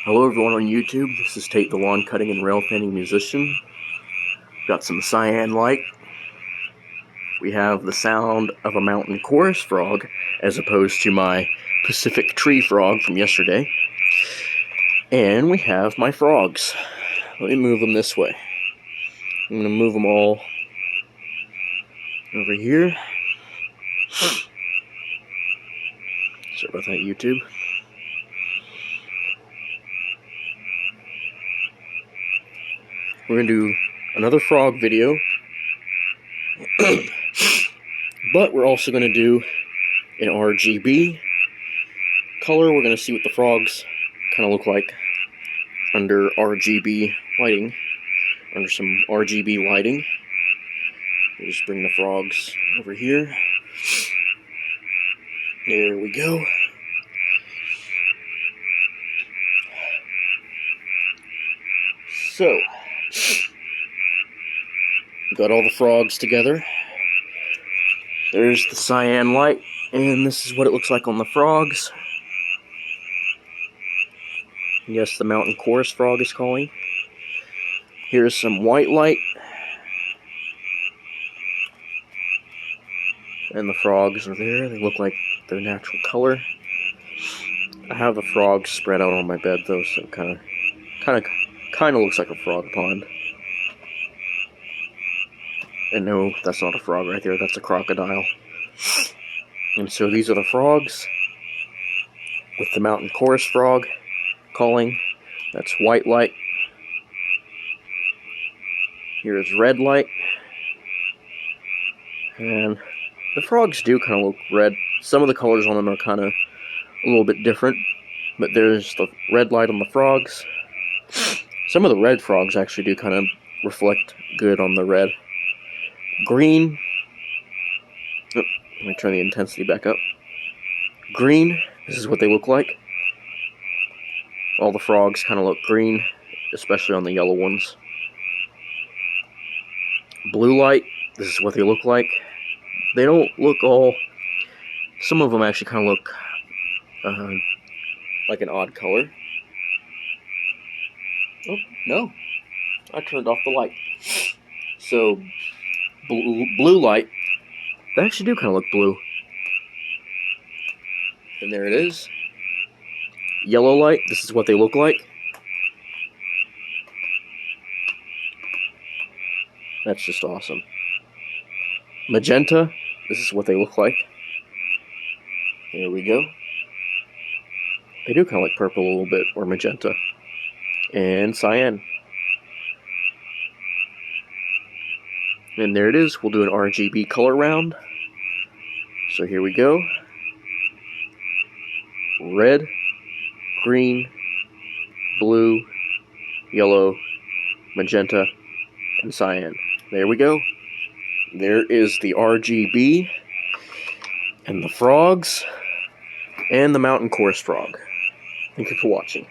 Hello everyone on YouTube, this is Tate the lawn cutting and rail fanning musician. Got some cyan light. We have the sound of a mountain chorus frog as opposed to my Pacific tree frog from yesterday. And we have my frogs. Let me move them this way. I'm going to move them all over here. Sorry about that, YouTube. We're going to do another frog video, but we're also going to do an RGB color. We're going to see what the frogs kind of look like under RGB lighting, under some RGB lighting. We'll just bring the frogs over here. There we go. So, got all the frogs together. There's the cyan light, and this is what it looks like on the frogs. Yes, the mountain chorus frog is calling. Here's some white light. And the frogs are there. They look like their natural color. I have the frogs spread out on my bed though, so it kind of looks like a frog pond. And no, that's not a frog right there, that's a crocodile. And so these are the frogs, with the mountain chorus frog calling. That's white light. Here is red light. And the frogs do kind of look red. Some of the colors on them are kind of a little bit different, but there's the red light on the frogs. Some of the red frogs actually do kind of reflect good on the red. Green. Oh, let me turn the intensity back up. Green, this is what they look like. All the frogs kind of look green, especially on the yellow ones. Blue light, this is what they look like. They don't look all... Some of them actually kind of look like an odd color. Oh, no. I turned off the light. So, blue light, they actually do kind of look blue. And there it is. Yellow light, this is what they look like. That's just awesome. Magenta, this is what they look like. There we go. They do kind of like purple a little bit, or magenta. And cyan. And there it is. We'll do an RGB color round. So here we go. Red, green, blue, yellow, magenta, and cyan. There we go. There is the RGB, and the frogs, and the mountain chorus frog. Thank you for watching.